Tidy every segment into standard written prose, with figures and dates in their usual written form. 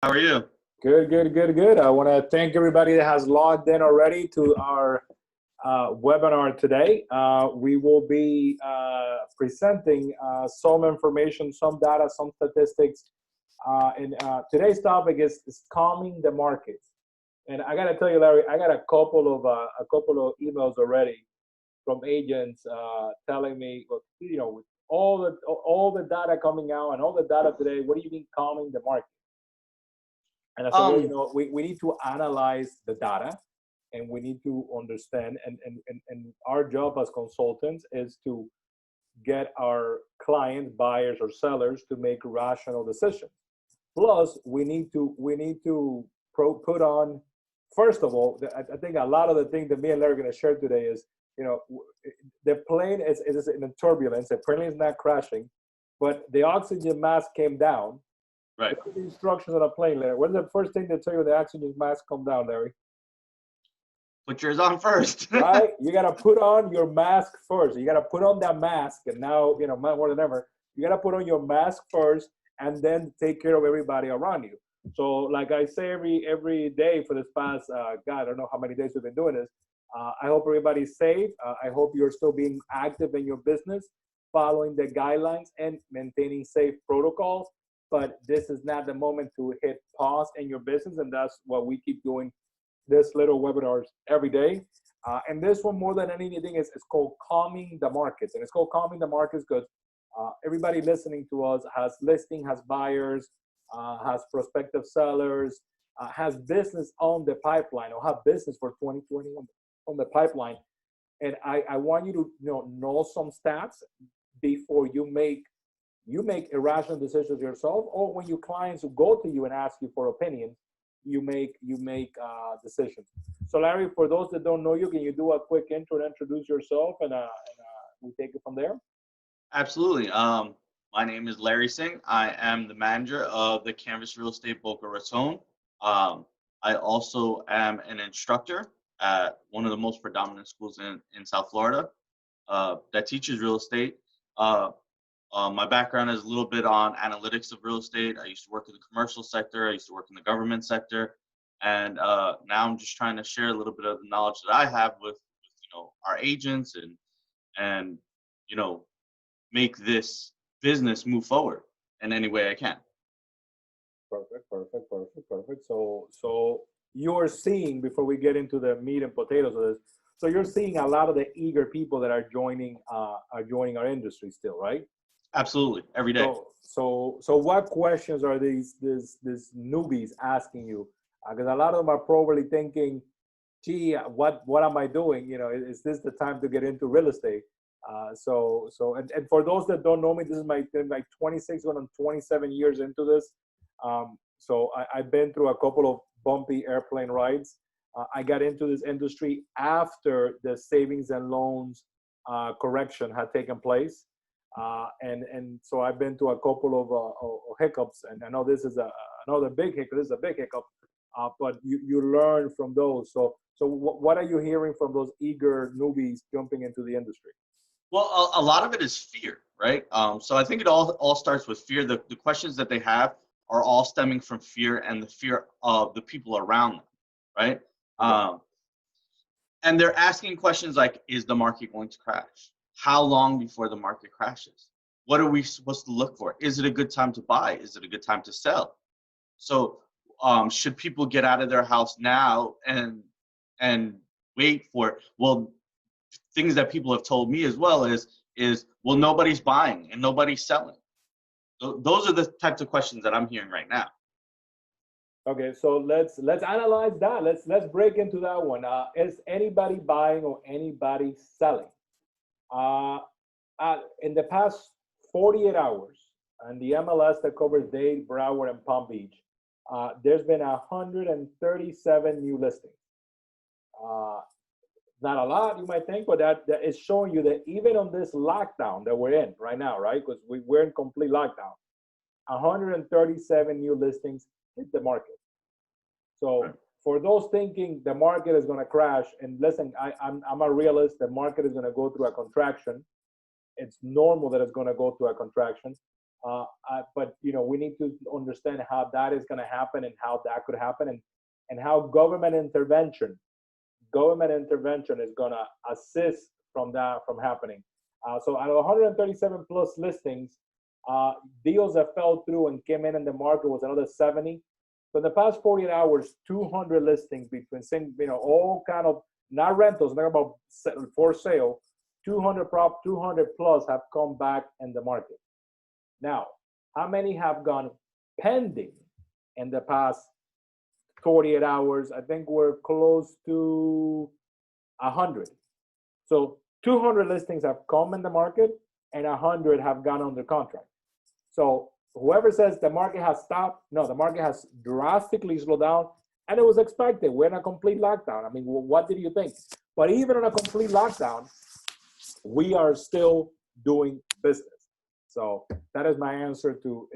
How are you? Good, good, good, good. I want to thank everybody that has logged in already to our webinar today. We will be presenting some information, some data, some statistics. And today's topic is calming the market. And I got to tell you, Larry, I got a couple of emails already from agents telling me, well, with all the data coming out and all the data today, what do you mean calming the market? And I said, well, we need to analyze the data and we need to understand. And our job as consultants is to get our clients, buyers, or sellers to make rational decisions. Plus, we need to put on, first of all, I think a lot of the things that me and Larry are going to share today is, the plane is in turbulence. The plane is not crashing, but the oxygen mask came down. Right. What are the instructions on a plane, Larry? What is the first thing they tell you when the oxygen mask come down, Larry? Put yours on first. Right? You got to put on your mask first. You got to put on that mask, and now, more than ever, you got to put on your mask first and then take care of everybody around you. So like I say every day for this past, God, I don't know how many days we've been doing this. I hope everybody's safe. I hope you're still being active in your business, following the guidelines and maintaining safe protocols. But this is not the moment to hit pause in your business, and that's what we keep doing this little webinars every day. And this one, more than anything, is called calming the markets. And it's called calming the markets because everybody listening to us has listing, has buyers, has prospective sellers, has business on the pipeline or have business for 2020 on the pipeline. And I want you to know some stats before you make irrational decisions yourself, or when your clients who go to you and ask you for opinions, you make decisions. So Larry, for those that don't know you, can you do a quick intro and introduce yourself, and we take it from there? Absolutely. My name is Larry Singh. I am the manager of the CANVAS Real Estate Boca Raton. I also am an instructor at one of the most predominant schools in South Florida that teaches real estate. My background is a little bit on analytics of real estate. I used to work in the commercial sector. I used to work in the government sector. And now I'm just trying to share a little bit of the knowledge that I have with our agents and make this business move forward in any way I can. Perfect. So you're seeing, before we get into the meat and potatoes of this, so you're seeing a lot of the eager people that are joining our industry still, right? Absolutely, every day. So what questions are these newbies asking you? Because a lot of them are probably thinking, gee, what am I doing? Is this the time to get into real estate? So for those that don't know me, this is my 26 going on 27 years into this. So I've been through a couple of bumpy airplane rides. I got into this industry after the savings and loans correction had taken place. And so I've been to a couple of hiccups, and I know this is another big hiccup. This is a big hiccup, but you learn from those. So what are you hearing from those eager newbies jumping into the industry? Well, a lot of it is fear, right? So I think it all starts with fear. The questions that they have are all stemming from fear and the fear of the people around them, right? And they're asking questions like, is the market going to crash? How long before the market crashes? What are we supposed to look for? Is it a good time to buy? Is it a good time to sell? So should people get out of their house now and wait for it? Well, things that people have told me as well is well, nobody's buying and nobody's selling. So those are the types of questions that I'm hearing right now. Okay, so let's analyze that. Let's break into that one. Is anybody buying or anybody selling? In the past 48 hours, and the MLS that covers Dade, Broward, and Palm Beach, there's been 137 new listings. Not a lot, you might think, but that is showing you that even on this lockdown that we're in right now, right? Because we're in complete lockdown, 137 new listings hit the market. So for those thinking the market is going to crash, and listen, I'm a realist. The market is going to go through a contraction. It's normal that it's going to go through a contraction. But we need to understand how that is going to happen and how that could happen, and how government intervention is going to assist from that from happening. So out of 137 plus listings, deals that fell through and came in the market was another 70. So in the past 48 hours, 200 listings between, all kind of, not rentals, not about for sale, 200 plus have come back in the market. Now, how many have gone pending in the past 48 hours? I think we're close to 100. So 200 listings have come in the market and 100 have gone under contract. So whoever says the market has stopped, no, the market has drastically slowed down, and it was expected. We're in a complete lockdown. I mean, what did you think? But even in a complete lockdown, we are still doing business. So that is my answer to,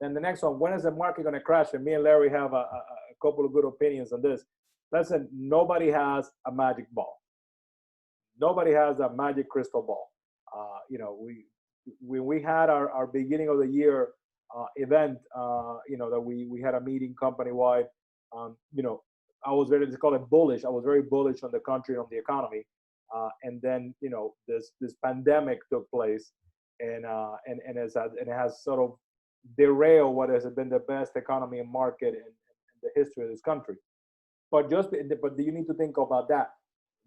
Then the next one, when is the market going to crash? And me and Larry have a couple of good opinions on this. Listen, nobody has a magic ball. Nobody has a magic crystal ball. When we had our beginning of the year event, that we had a meeting company-wide, I was very, they call it bullish. I was very bullish on the country, on the economy. And then, this pandemic took place, and it has sort of derailed what has been the best economy and market in the history of this country. But you need to think about that.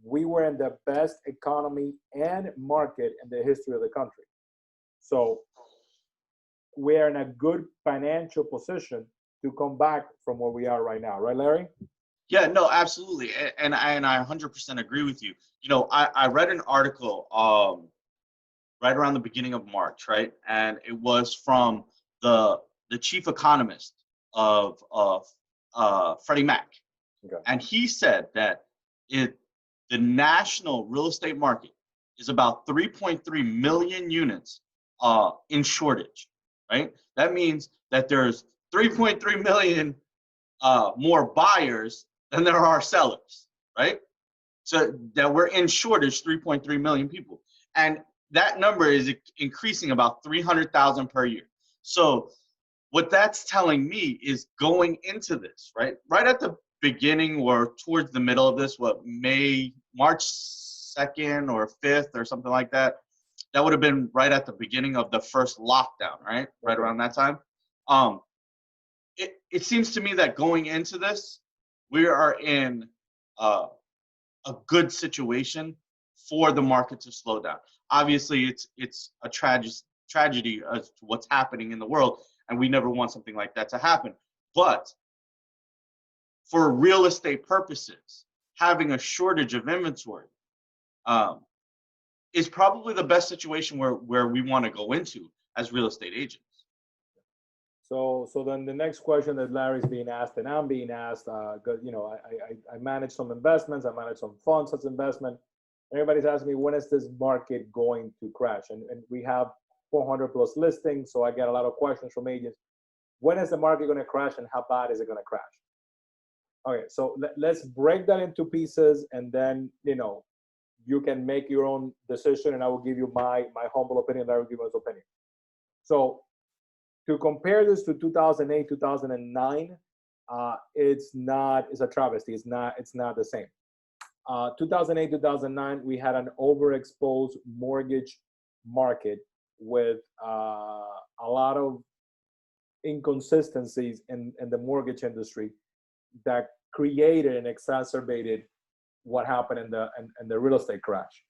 We were in the best economy and market in the history of the country. So we're in a good financial position to come back from where we are right now. Right, Larry? Yeah, no, absolutely. And I 100% agree with you. I read an article right around the beginning of March, right? And it was from the chief economist of Freddie Mac. Okay. And he said that the national real estate market is about 3.3 million units in shortage, right? That means that there's 3.3 million more buyers than there are sellers, right? So that we're in shortage, 3.3 million people. And that number is increasing about 300,000 per year. So what that's telling me is going into this, right at the beginning or towards the middle of this, March 2nd or 5th or something like that, that would have been right at the beginning of the first lockdown, right? Right around that time. It seems to me that going into this, we are in a good situation for the market to slow down. Obviously, it's a tragedy as to what's happening in the world, and we never want something like that to happen. But for real estate purposes, having a shortage of inventory is probably the best situation where we want to go into as real estate agents. So then the next question that Larry's being asked and I'm being asked, because I manage some investments, I manage some funds as investment. Everybody's asking me, when is this market going to crash? And we have 400 plus listings, so I get a lot of questions from agents. When is the market going to crash, and how bad is it going to crash? Okay, so let's break that into pieces, and then you can make your own decision, and I will give you my humble opinion. I will give you his opinion. So to compare this to 2008, 2009, it's a travesty. It's not the same. 2008, 2009, we had an overexposed mortgage market with a lot of inconsistencies in the mortgage industry that created and exacerbated what happened in the real estate crash.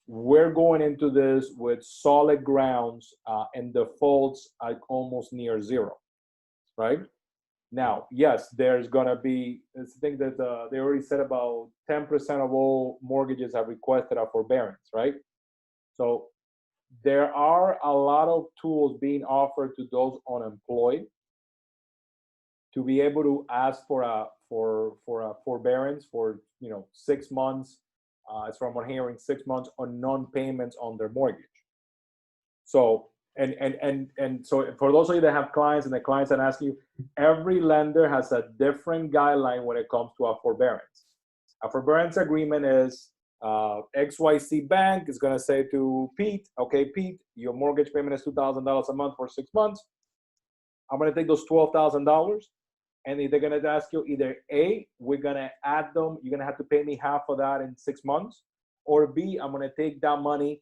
We're going into this with solid grounds and defaults at almost near zero, right? Now, yes, there's going to be, I think that they already said about 10% of all mortgages have requested a forbearance, right? So there are a lot of tools being offered to those unemployed to be able to ask for a forbearance for 6 months. As from what I'm hearing, 6 months on non-payments on their mortgage. So and so for those of you that have clients and the clients that ask you, every lender has a different guideline when it comes to a forbearance. A forbearance agreement is XYZ Bank is going to say to Pete, okay, Pete, your mortgage payment is $2,000 a month for 6 months. I'm going to take those $12,000, and they're going to ask you either A, we're going to add them, you're going to have to pay me half of that in 6 months, or B, I'm going to take that money,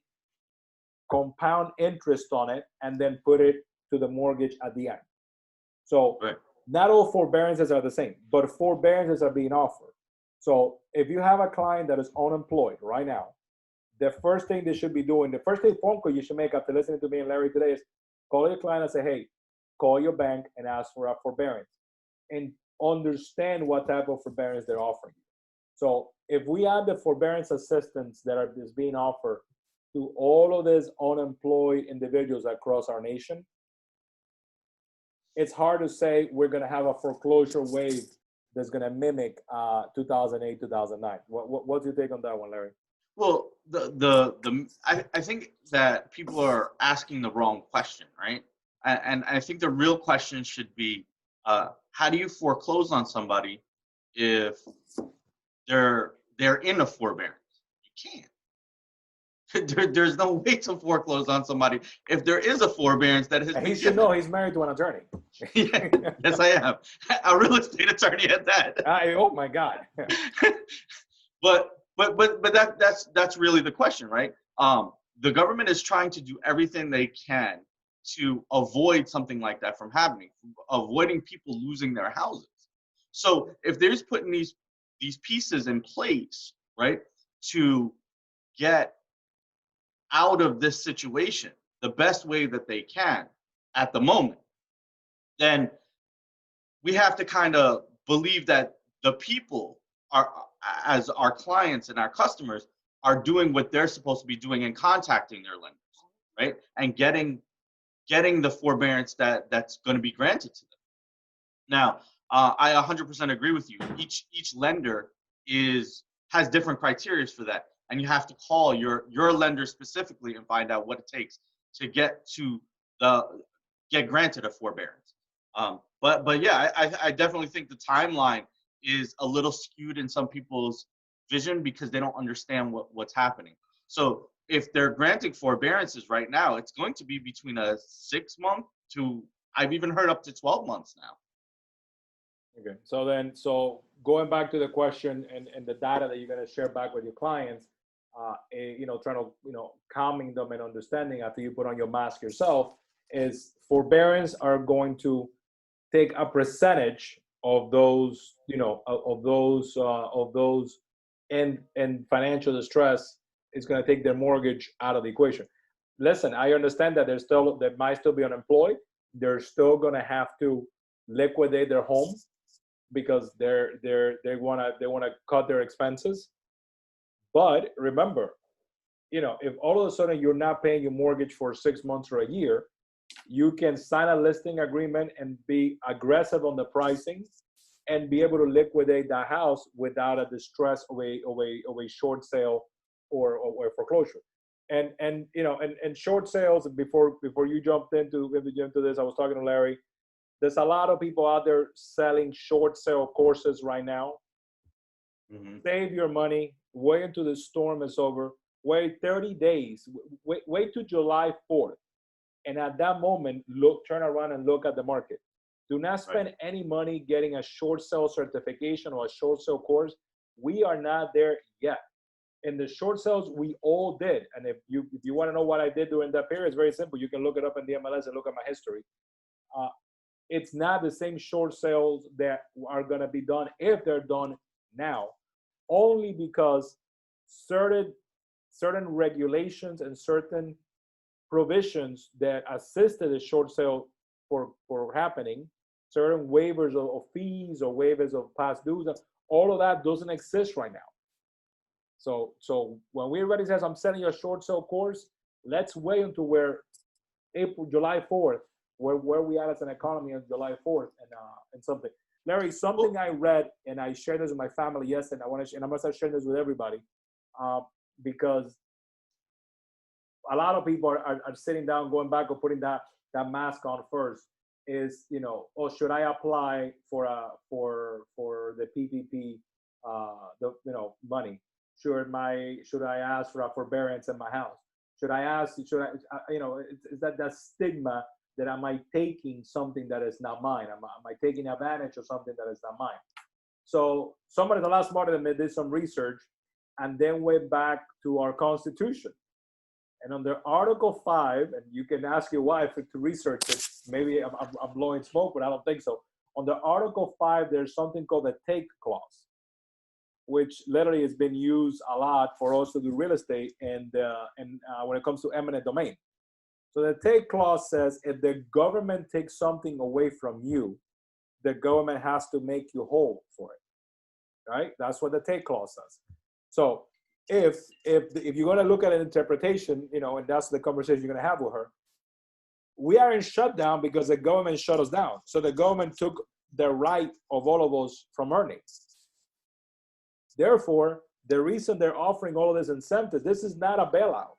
compound interest on it, and then put it to the mortgage at the end. So Right. not all forbearances are the same, but forbearances are being offered. So if you have a client that is unemployed right now, the first thing they should be doing, the first phone call you should make after listening to me and Larry today is call your client and say, hey, call your bank and ask for a forbearance and understand what type of forbearance they're offering you. So if we add the forbearance assistance that is being offered to all of these unemployed individuals across our nation, it's hard to say we're going to have a foreclosure wave that's going to mimic 2008, 2009. What's your take on that one, Larry? Well, I think that people are asking the wrong question, right? And I think the real question should be, how do you foreclose on somebody if they're in a forbearance? You can't. There's no way to foreclose on somebody if there is a forbearance that has been He should given. know he's married to an attorney. Yeah, yes, I am. A real estate attorney at that. Oh my God. But that's really the question, right? The government is trying to do everything they can to avoid something like that from happening, avoiding people losing their houses. So if there's putting these pieces in place, right, to get out of this situation the best way that they can at the moment, then we have to kind of believe that the people are, as our clients and our customers, are doing what they're supposed to be doing and contacting their lenders, right? And getting the forbearance that's going to be granted to them. Now, I 100% agree with you. Each lender has different criteria for that, and you have to call your lender specifically and find out what it takes to get granted a forbearance. But yeah, I definitely think the timeline is a little skewed in some people's vision because they don't understand what's happening. So if they're granting forbearances right now, it's going to be between a 6 month to, I've even heard, up to 12 months now. Okay. So going back to the question and the data that you're going to share back with your clients, trying to, calming them and understanding after you put on your mask yourself, is forbearance are going to take a percentage of those, of those in financial distress. Is going to take their mortgage out of the equation. Listen, I understand that they might still be unemployed. They're still going to have to liquidate their home because they want to cut their expenses. But remember, if all of a sudden you're not paying your mortgage for 6 months or a year, you can sign a listing agreement and be aggressive on the pricing and be able to liquidate that house without a distress of a short sale or foreclosure. And short sales, before you jumped into this, I was talking to Larry. There's a lot of people out there selling short sale courses right now. Mm-hmm. Save your money. Wait until the storm is over. Wait 30 days. Wait till July 4th. And at that moment, turn around and look at the market. Do not spend any money getting a short sale certification or a short sale course. We are not there yet. In the short sales, we all did. And if you want to know what I did during that period, it's very simple. You can look it up in the MLS and look at my history. It's not the same short sales that are going to be done if they're done now, only because certain regulations and certain provisions that assisted the short sale for happening, certain waivers of fees or waivers of past dues, all of that doesn't exist right now. So when everybody says I'm selling you a short sale course, let's wait until July 4th, where we are as an economy on July 4th and something. Larry, something I read, and I shared this with my family yesterday, and I must have shared this with everybody, because a lot of people are sitting down, going back or putting that mask on first, is, should I apply for the PPP, money? should I ask for a forbearance in my house? Should I ask? Should I? Is that stigma that am I taking something that is not mine? Am I taking advantage of something that is not mine? So somebody the last morning did some research and then went back to our Constitution. And under Article 5, and you can ask your wife to research it. Maybe I'm blowing smoke, but I don't think so. Under Article 5, there's something called the take clause, which literally has been used a lot for us to do real estate and when it comes to eminent domain. So the take clause says if the government takes something away from you, the government has to make you whole for it, right? That's what the take clause says. So if you're going to look at an interpretation, and that's the conversation you're going to have with her, we are in shutdown because the government shut us down. So the government took the right of all of us from earnings. Therefore, the reason they're offering all of this incentive, this is not a bailout.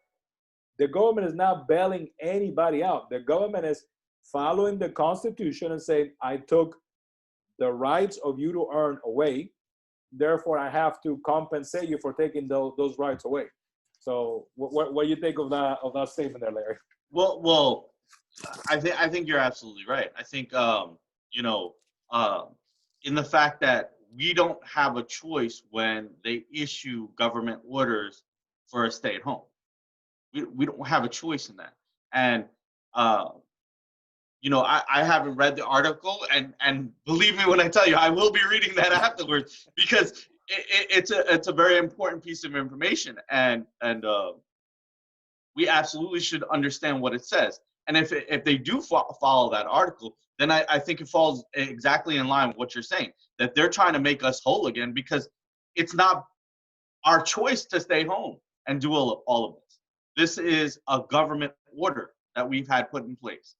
The government is not bailing anybody out. The government is following the Constitution and saying, I took the rights of you to earn away. Therefore, I have to compensate you for taking those rights away. So what do you think of that statement there, Larry? Well, I think you're absolutely right. I think, in the fact that we don't have a choice when they issue government orders for a stay at home. We don't have a choice in that. And, I haven't read the article, and believe me when I tell you, I will be reading that afterwards because it's a very important piece of information, and we absolutely should understand what it says. And if they do follow that article, then I think it falls exactly in line with what you're saying, that they're trying to make us whole again because it's not our choice to stay home and do all of this. This is a government order that we've had put in place.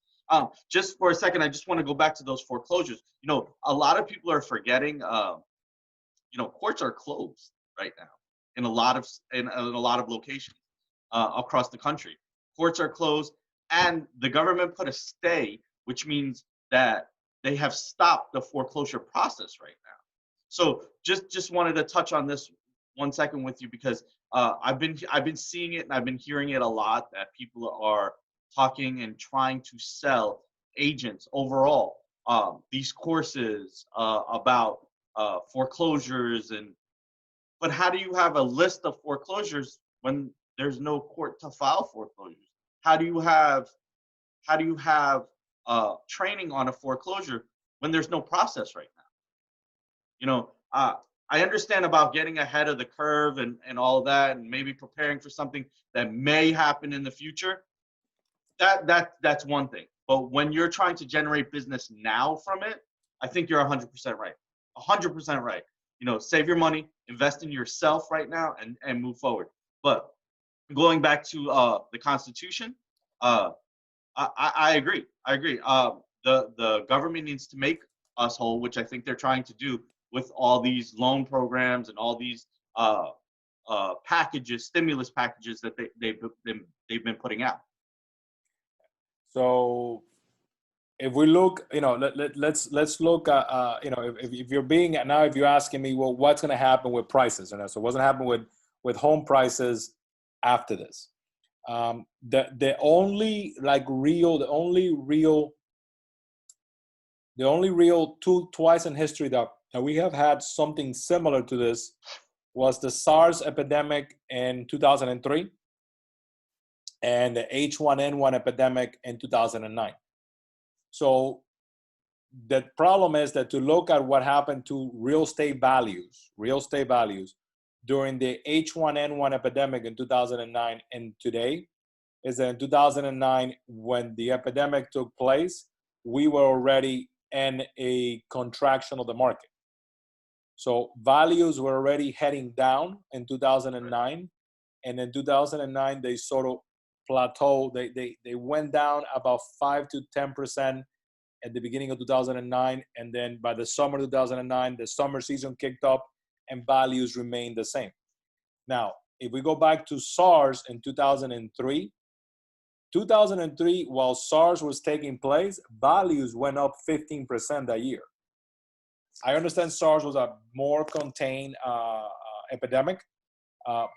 Just for a second, I just want to go back to those foreclosures. A lot of people are forgetting, courts are closed right now in a lot of locations across the country. Courts are closed, and the government put a stay, which means that they have stopped the foreclosure process right now. So just wanted to touch on this 1 second with you because I've been seeing it and I've been hearing it a lot that people are talking and trying to sell agents overall these courses about foreclosures but how do you have a list of foreclosures when there's no court to file foreclosures? How do you have training on a foreclosure when there's no process right now? I understand about getting ahead of the curve and all of that, and maybe preparing for something that may happen in the future. That's one thing. But when you're trying to generate business now from it, I think you're 100% right. 100% right. Save your money, invest in yourself right now, and move forward. But going back to the Constitution, I agree. The government needs to make us whole, which I think they're trying to do with all these loan programs and all these packages, stimulus packages that they've been putting out. So if we look, let's look at, if you're asking me, well, what's going to happen with prices? So what's going to happen with home prices after this? The only real twice in history that we have had something similar to this was the SARS epidemic in 2003 and the H1N1 epidemic in 2009. So the problem is that to look at what happened to real estate values during the H1N1 epidemic in 2009 and today is that in 2009, when the epidemic took place, we were already in a contraction of the market. So values were already heading down in 2009. And in 2009, they sort of plateaued. They went down about 5 to 10% at the beginning of 2009. And then by the summer 2009, the summer season kicked up and values remained the same. Now, if we go back to SARS in 2003, while SARS was taking place, values went up 15% that year. I understand SARS was a more contained epidemic,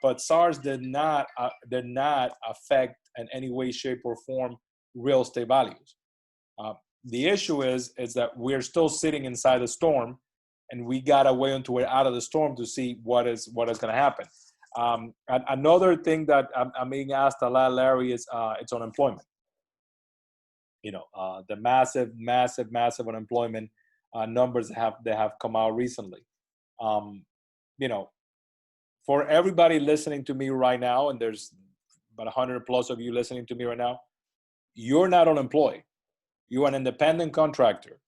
But SARS did not affect in any way, shape, or form real estate values. The issue is that we're still sitting inside the storm, and we gotta wait until we're out of the storm to see what is going to happen. And another thing that I'm being asked a lot, Larry, is it's unemployment. The massive unemployment numbers that have come out recently. For everybody listening to me right now, and there's about 100 plus of you listening to me right now, you're not unemployed. You're an independent contractor.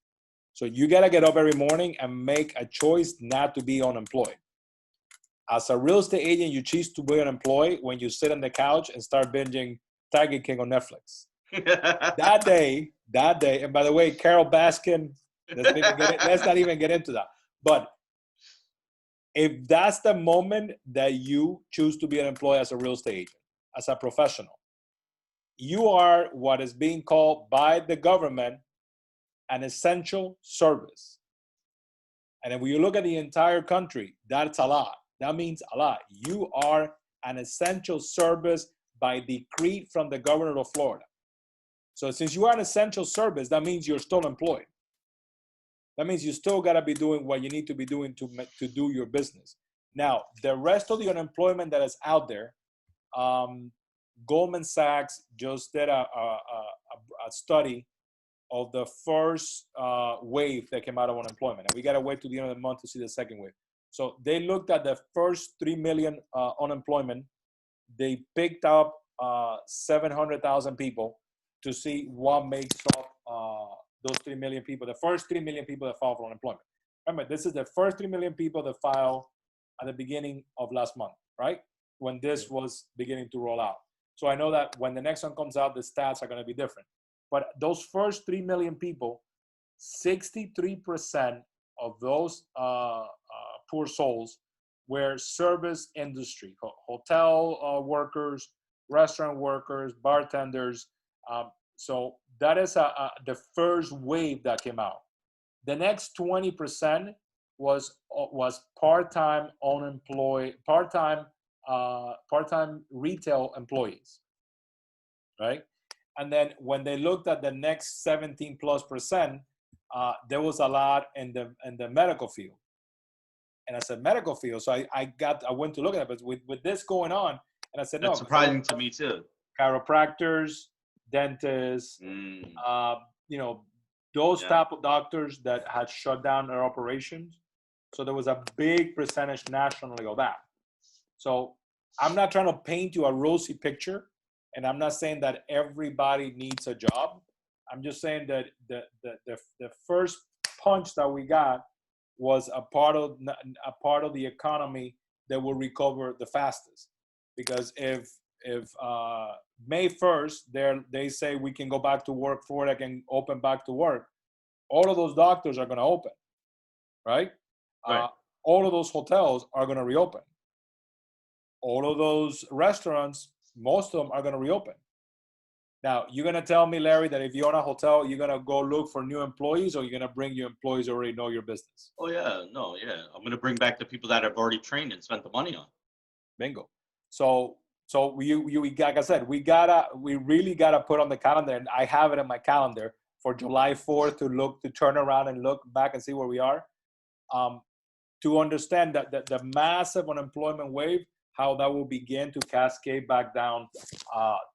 So you got to get up every morning and make a choice not to be unemployed. As a real estate agent, you choose to be unemployed when you sit on the couch and start binging Tiger King on Netflix. that day, and by the way, Carol Baskin, let's not even get into that. But if that's the moment that you choose to be an employee as a real estate agent, as a professional, you are what is being called by the government an essential service. And if you look at the entire country, that's a lot. That means a lot. You are an essential service by decree from the governor of Florida. So since you are an essential service, that means you're still employed. That means you still got to be doing what you need to be doing to do your business. Now, the rest of the unemployment that is out there, Goldman Sachs just did a study of the first wave that came out of unemployment. And we got to wait to the end of the month to see the second wave. So they looked at the first 3 million unemployment. They picked up 700,000 people to see what makes up those 3 million people, the first 3 million people that filed for unemployment. Remember, this is the first 3 million people that filed at the beginning of last month, right? When this was beginning to roll out. So I know that when the next one comes out, the stats are going to be different. But those first 3 million people, 63% of those poor souls were service industry, hotel workers, restaurant workers, bartenders. So that is the first wave that came out. The next 20% was part-time unemployed, part-time retail employees, right? And then when they looked at the next 17+%, there was a lot in the medical field. And I said medical field, so I went to look at it, but with this going on, and I said no. That's surprising to me too. Chiropractors, dentists, those type of doctors that had shut down their operations. So there was a big percentage nationally of that. So I'm not trying to paint you a rosy picture, and I'm not saying that everybody needs a job. I'm just saying that the first punch that we got was a part of the economy that will recover the fastest. Because if May 1st, they say we can go back to work, Florida can open back to work, all of those doctors are going to open, right? All of those hotels are going to reopen. All of those restaurants, most of them are going to reopen. Now, you're going to tell me, Larry, that if you own a hotel, you're going to go look for new employees, or you're going to bring your employees who already know your business? Oh, yeah. No, yeah. I'm going to bring back the people that have already trained and spent the money on. Bingo. So we like I said, we really gotta put on the calendar, and I have it in my calendar for July 4th to turn around and look back and see where we are, to understand that the massive unemployment wave, how that will begin to cascade back down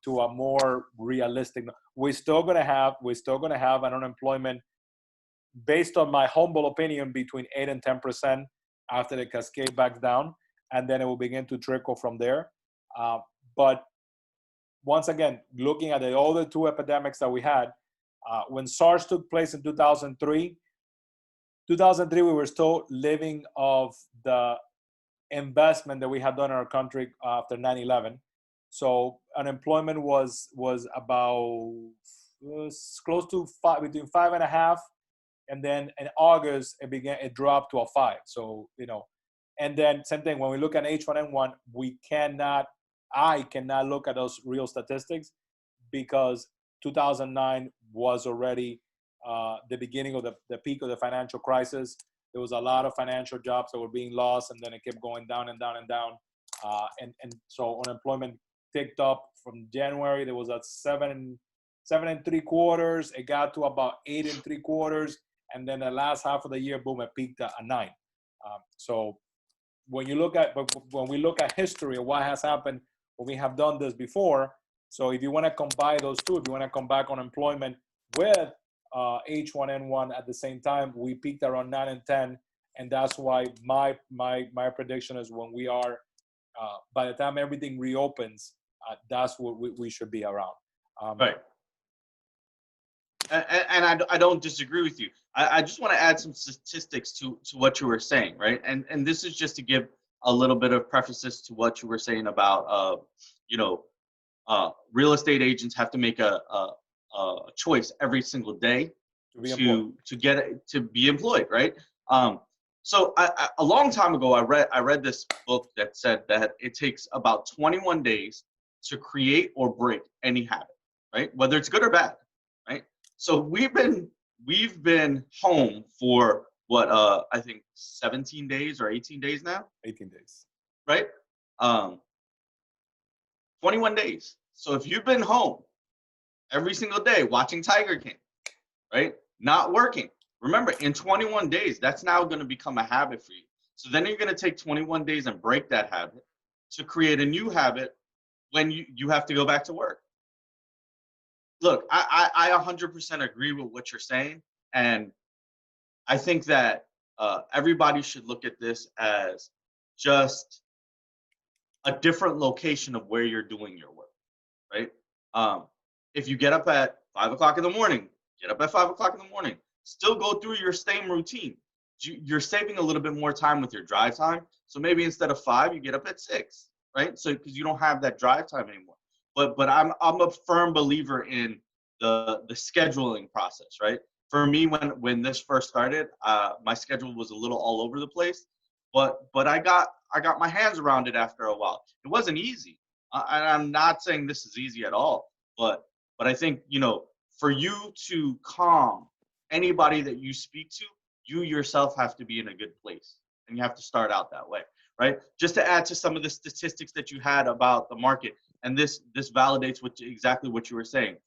to a more realistic. We're still gonna have an unemployment, based on my humble opinion, between 8 and 10% after the cascade back down. And then it will begin to trickle from there. But once again, looking at the other two epidemics that we had, when SARS took place in 2003, we were still living off the investment that we had done in our country after 9/11. So unemployment was about close to between 5.5, and then in August it dropped to a 5. So and then same thing, when we look at H1N1, I cannot look at those real statistics, because 2009 was already the beginning of the peak of the financial crisis. There was a lot of financial jobs that were being lost, and then it kept going down and down and down. And so unemployment ticked up from January. There was at 7.75. It got to about 8.75, and then the last half of the year, boom, it peaked at 9. So when we look at history of what has happened when we have done this before, so if you want to combine those two, if you want to come back unemployment with H1N1 at the same time, we peaked around 9 and 10, and that's why my prediction is when we are by the time everything reopens, that's what we should be around. Right. And I don't disagree with you. I just want to add some statistics to what you were saying, right? And this is just to give a little bit of prefaces to what you were saying about, real estate agents have to make a choice every single day to be employed, right? So a long time ago, I read this book that said that it takes about 21 days to create or break any habit, right? Whether it's good or bad, right? So we've been home for what I think 17 days or 18 days now. 18 days, right? 21 days. So if you've been home every single day watching Tiger King, right? Not working. Remember, in 21 days, that's now going to become a habit for you. So then you're going to take 21 days and break that habit to create a new habit when you have to go back to work. Look, I 100% agree with what you're saying. And I think that everybody should look at this as just a different location of where you're doing your work, right? If you get up at 5 o'clock in the morning, get up at 5 o'clock in the morning, still go through your same routine. You're saving a little bit more time with your drive time. So maybe instead of 5, you get up at 6, right? So because you don't have that drive time anymore. But I'm a firm believer in the scheduling process, right? For me, when this first started, my schedule was a little all over the place, but I got my hands around it after a while. It wasn't easy, and I'm not saying this is easy at all, but I think for you to calm anybody that you speak to, you yourself have to be in a good place, and you have to start out that way, right? Just to add to some of the statistics that you had about the market, and this validates exactly what you were saying.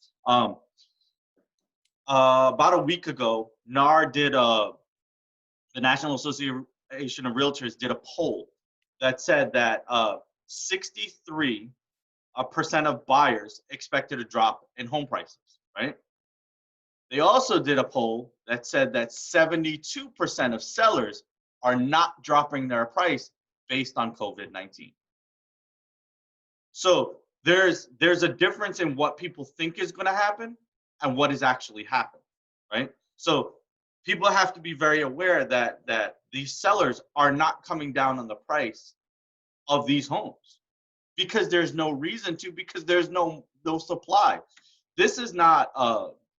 About a week ago, NAR did the National Association of Realtors did a poll that said that 63% of buyers expected a drop in home prices, right? They also did a poll that said that 72% of sellers are not dropping their price based on COVID-19. So there's a difference in what people think is going to happen and what is actually happening, right? So people have to be very aware that these sellers are not coming down on the price of these homes because there's no reason to, because there's no supply. This is not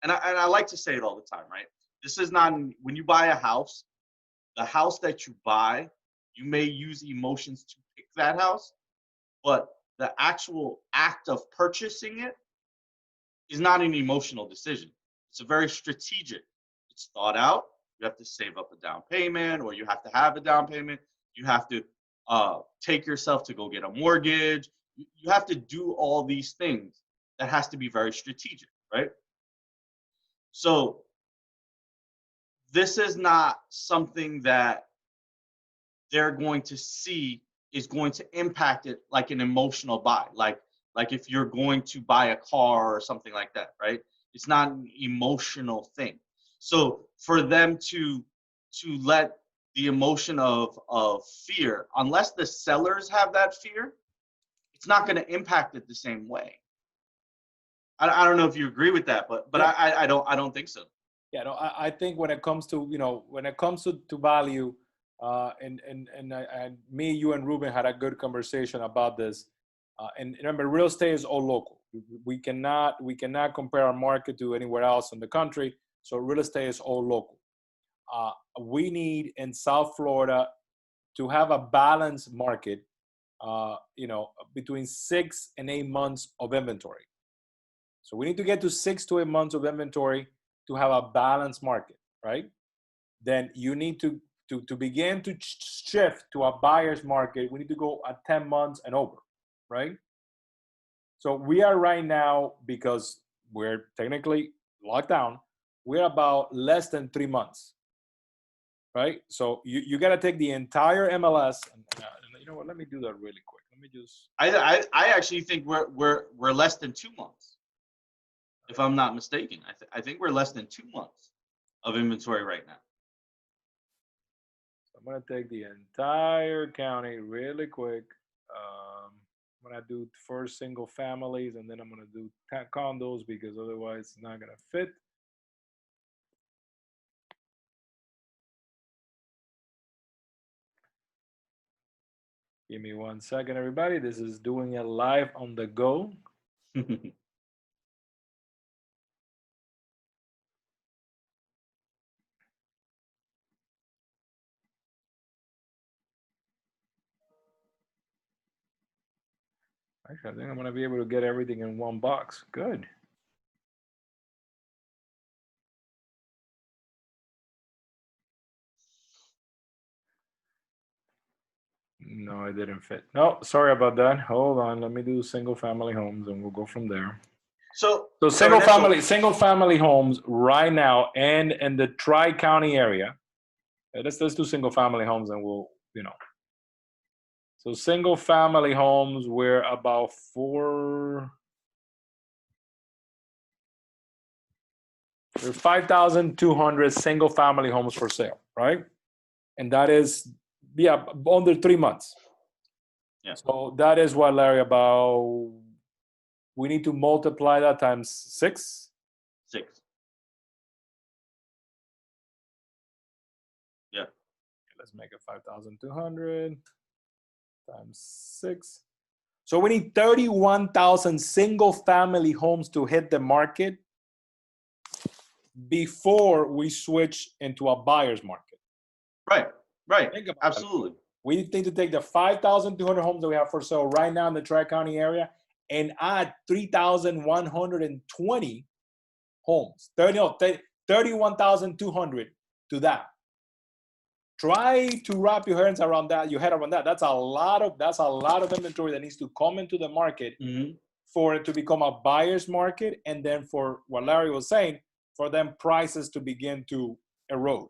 and I like to say it all the time, right? This is not, when you buy a house, the house that you buy, you may use emotions to pick that house, but the actual act of purchasing it is not an emotional decision. It's a very strategic. It's thought out. You have to save up a down payment, or you have to have a down payment. You have to take yourself to go get a mortgage. You have to do all these things. That has to be very strategic, right? So this is not something that they're going to see is going to impact it like an emotional buy, like if you're going to buy a car or something like that, right? It's not an emotional thing. So for them to let the emotion of fear, unless the sellers have that fear, it's not going to impact it the same way. I don't know if you agree with that, but yeah. I don't think so. Yeah, no, I think when it comes to to value, and me, you, and Ruben had a good conversation about this. And remember, real estate is all local. We cannot compare our market to anywhere else in the country. So real estate is all local. We need in South Florida to have a balanced market, between 6 and 8 months of inventory. So we need to get to 6 to 8 months of inventory to have a balanced market, right? Then you need to to begin to shift to a buyer's market, we need to go at 10 months and over, right? So we are right now, because we're technically locked down, we're about less than 3 months, right? So you got to take the entire MLS, and you know what? Let me do that really quick. Let me just. I actually think we're less than 2 months, if I'm not mistaken. I think we're less than 2 months of inventory right now. I'm gonna take the entire county really quick. I'm gonna do first single families, and then I'm gonna do condos, because otherwise it's not gonna fit. Give me 1 second, everybody. This is doing it live on the go. Actually, I think I'm gonna be able to get everything in one box. Good. No, it didn't fit. No, sorry about that. Hold on. Let me do single family homes, and we'll go from there. So single Ernesto, family homes right now, and in the Tri-County area. Let's do single family homes, and we'll, you know. So single family homes, we're about there's 5,200 single family homes for sale, right? And that is, under 3 months. Yeah. So that is what, Larry, about, we need to multiply that times 6. 6. Yeah. Let's make it 5,200 times 6. So we need 31,000 single family homes to hit the market before we switch into a buyer's market. Right. Absolutely. That. We need to take the 5,200 homes that we have for sale right now in the Tri-County area and add 3,120 homes, 31,200 to that. Try to wrap your head around that. That's a lot of inventory that needs to come into the market for it to become a buyer's market, and then for what Larry was saying, for them prices to begin to erode.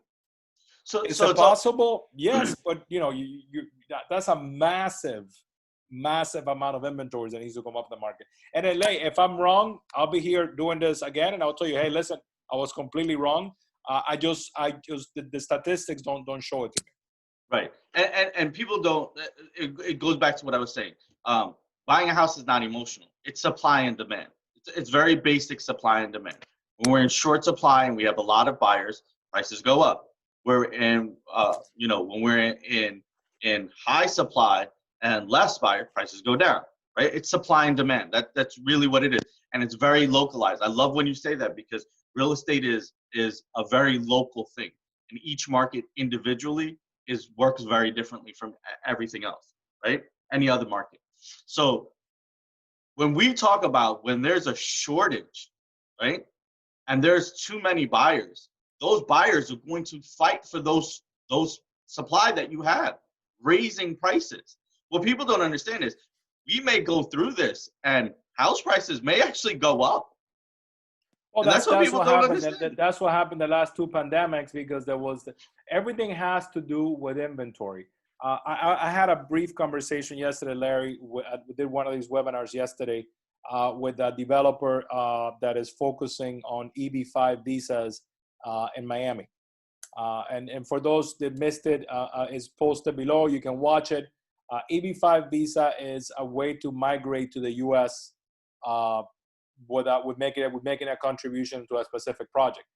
So it's possible, yes, but you know, that's a massive amount of inventory that needs to come up in the market. And LA, if I'm wrong, I'll be here doing this again, and I'll tell you, hey, listen, I was completely wrong. The statistics don't show it to me. Right, and people don't. It goes back to what I was saying. Buying a house is not emotional. It's supply and demand. It's very basic supply and demand. When we're in short supply and we have a lot of buyers, prices go up. We're in, when we're in high supply and less buyer, prices go down. Right? It's supply and demand. That's really what it is, and it's very localized. I love when you say that, because real estate is a very local thing, and each market individually works very differently from everything else, right? Any other market. So when we talk about when there's a shortage, right, and there's too many buyers, those buyers are going to fight for those supply that you have, raising prices. What people don't understand is we may go through this and house prices may actually go up. Well, that's what happened. That's what happened the last 2 pandemics, because everything has to do with inventory. I had a brief conversation yesterday, Larry. We did one of these webinars yesterday with a developer that is focusing on EB-5 visas in Miami. And for those that missed it, it's posted below. You can watch it. EB-5 visa is a way to migrate to the U.S. With making a contribution to a specific project.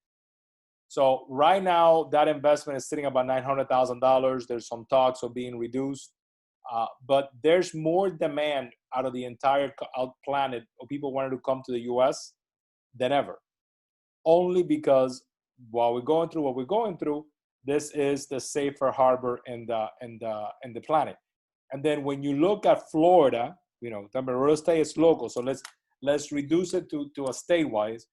So right now, that investment is sitting about $900,000. There's some talks of being reduced, but there's more demand out of the entire planet of people wanting to come to the U.S. than ever. Only because while we're going through what we're going through, this is the safer harbor in the planet. And then when you look at Florida, you know, the real estate is local, so let's reduce it to a state-wise.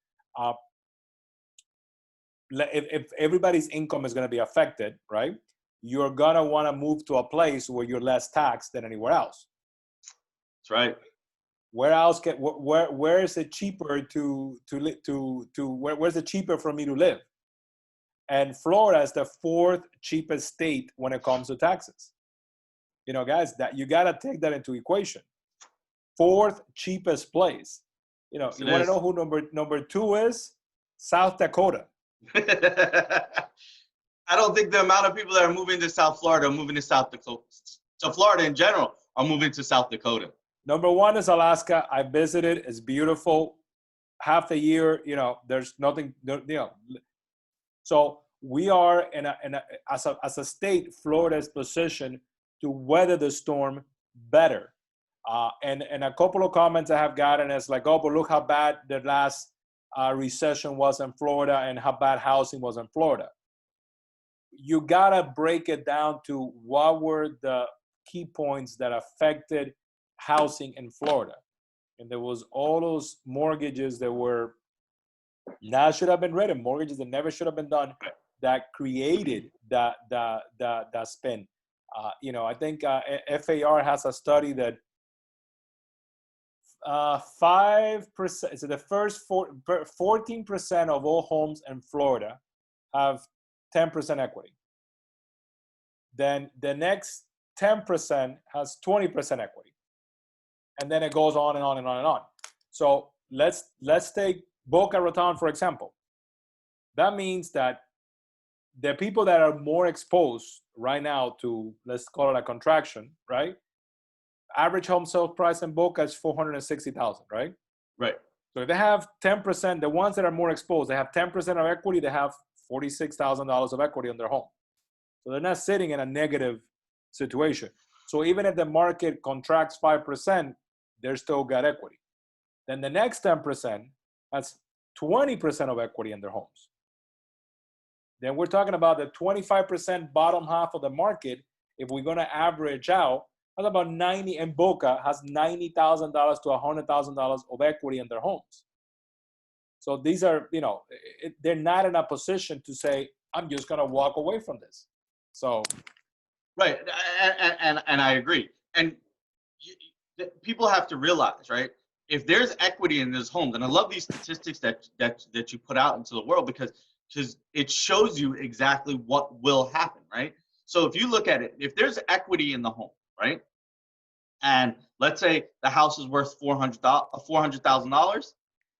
If everybody's income is going to be affected, right? you're gonna want to move to a place where you're less taxed than anywhere else. That's right. Where else where is it cheaper where's it cheaper for me to live? And Florida is the fourth cheapest state when it comes to taxes. You know, guys, that you gotta take that into equation. Fourth cheapest place. You know, Yes, you want to know who number two is? South Dakota. I don't think the amount of people that are moving to South Florida are moving to South Dakota. To Florida in general are moving to South Dakota. Number one is Alaska. I visited. It's beautiful. Half the year, you know, there's nothing, you know. So we are as a state, Florida is positioned to weather the storm better. And a couple of comments I have gotten is like, oh, but look how bad the last recession was in Florida and how bad housing was in Florida. You gotta break it down to what were the key points that affected housing in Florida. And there was all those mortgages that were not should have been written, mortgages that never should have been done, that created that spin. You know, I think FAR has a study that 5%, so the first 14% of all homes in Florida have 10% equity. Then the next 10% has 20% equity. And then it goes on and on and on and on. So let's take Boca Raton, for example. That means that the people that are more exposed right now to, let's call it a contraction, right? Average home sale price in Boca is $460,000, right? Right. So if they have 10%, the ones that are more exposed, they have 10% of equity, they have $46,000 of equity on their home. So they're not sitting in a negative situation. So even if the market contracts 5%, they're still got equity. Then the next 10% has 20% of equity in their homes. Then we're talking about the 25% bottom half of the market. If we're going to average out, that's about 90, and Boca has $90,000 to $100,000 of equity in their homes. So these are, you know, they're not in a position to say, I'm just going to walk away from this. So. Right. And I agree. And people have to realize, right? If there's equity in those homes, and I love these statistics that you put out into the world because it shows you exactly what will happen, right? So if you look at it, if there's equity in the home, right? And let's say the house is worth $400,000,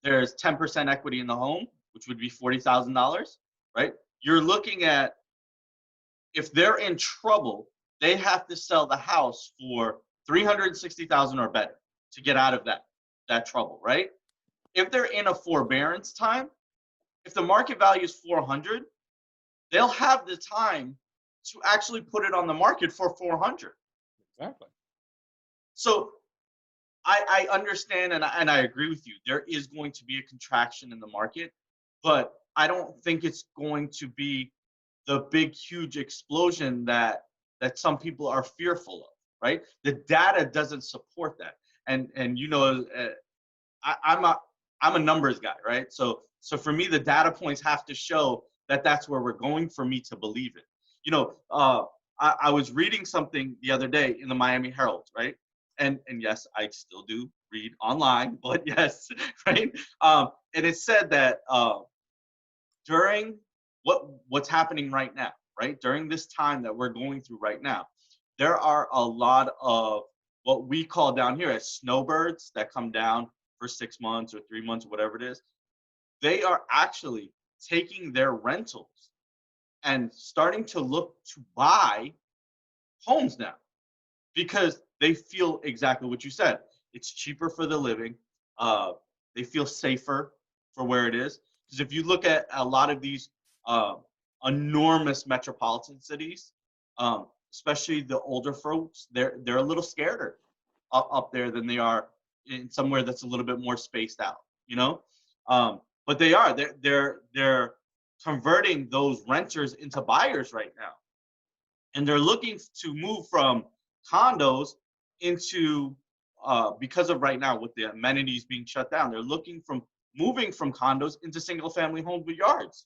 there's 10% equity in the home, which would be $40,000, right? You're looking at, if they're in trouble, they have to sell the house for $360,000 or better to get out of that trouble, right? If they're in a forbearance time, if the market value is 400, they'll have the time to actually put it on the market for 400. Exactly. So I understand and I agree with you. There is going to be a contraction in the market, but I don't think it's going to be the big, huge explosion that some people are fearful of, right? The data doesn't support that. And you know, I'm a numbers guy, right? So for me, the data points have to show that that's where we're going for me to believe it. You know, I was reading something the other day in the Miami Herald, right? And yes, I still do read online, but yes, right? And it said that during what's happening right now, right? During this time that we're going through right now, there are a lot of what we call down here as snowbirds that come down for 6 months or 3 months, or whatever it is. They are actually taking their rentals and starting to look to buy homes now because they feel exactly what you said. It's cheaper for the living. They feel safer for where it is. Because if you look at a lot of these enormous metropolitan cities, especially the older folks, they're a little scareder up there than they are in somewhere that's a little bit more spaced out, you know. But they're converting those renters into buyers right now, and they're looking to move from condos into because of right now with the amenities being shut down, they're moving from condos into single family homes with yards.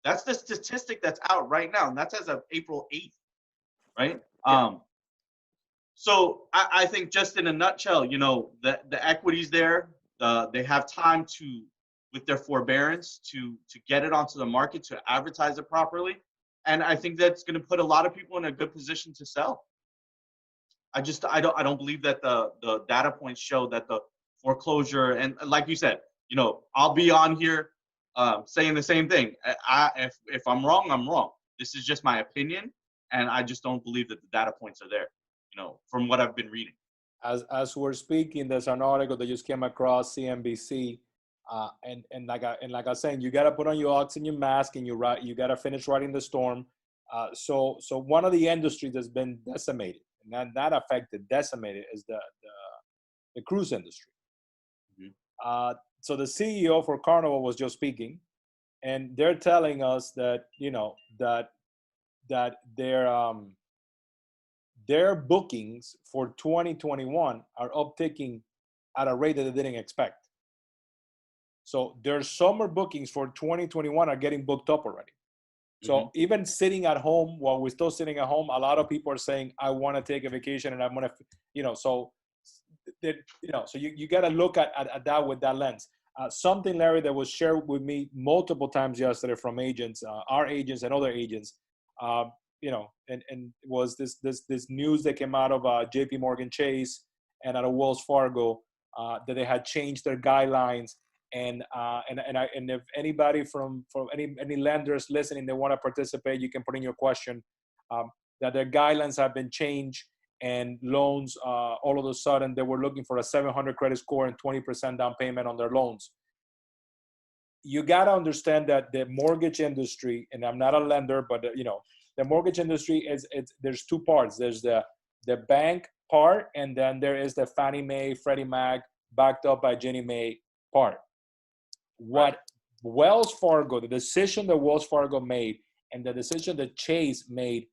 That's the statistic that's out right now, and that's as of April 8th, right? Yeah. So I think just in a nutshell, the equity's there. They have time to, with their forbearance, to get it onto the market, to advertise it properly, and I think that's going to put a lot of people in a good position to sell. I don't believe that the data points show that the foreclosure, and like you said, I'll be on here saying the same thing. If I'm wrong, I'm wrong. This is just my opinion, and I just don't believe that the data points are there. From what I've been reading. As we're speaking, there's an article that just came across CNBC, and like I was saying, you got to put on your oxygen mask and you got to finish riding the storm. So one of the industries that's been decimated, not affected, decimated, is the cruise industry. Mm-hmm. So the CEO for Carnival was just speaking, and they're telling us that that their bookings for 2021 are upticking at a rate that they didn't expect. So their summer bookings for 2021 are getting booked up already. So even sitting at home, while we're still sitting at home, a lot of people are saying, I want to take a vacation and I'm going to, so you got to look at that with that lens. Something, Larry, that was shared with me multiple times yesterday from agents, our agents and other agents, and was this news that came out of JP Morgan Chase and out of Wells Fargo that they had changed their guidelines. And if anybody from any lenders listening, they want to participate, you can put in your question, that their guidelines have been changed, and loans, all of a sudden, they were looking for a 700 credit score and 20% down payment on their loans. You got to understand that the mortgage industry, and I'm not a lender, but the mortgage industry there's two parts. There's the bank part, and then there is the Fannie Mae, Freddie Mac, backed up by Ginnie Mae part. What Wells Fargo, the decision that Wells Fargo made, and the decision that Chase made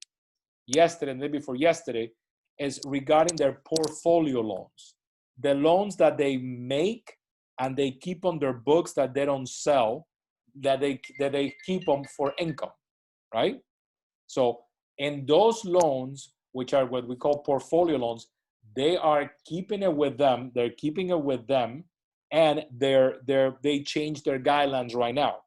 yesterday and the day before yesterday, is regarding their portfolio loans. The loans that they make and they keep on their books, that they don't sell, that they keep them for income, right? So in those loans, which are what we call portfolio loans, they are keeping it with them. They're keeping it with them, and they change their guidelines right now.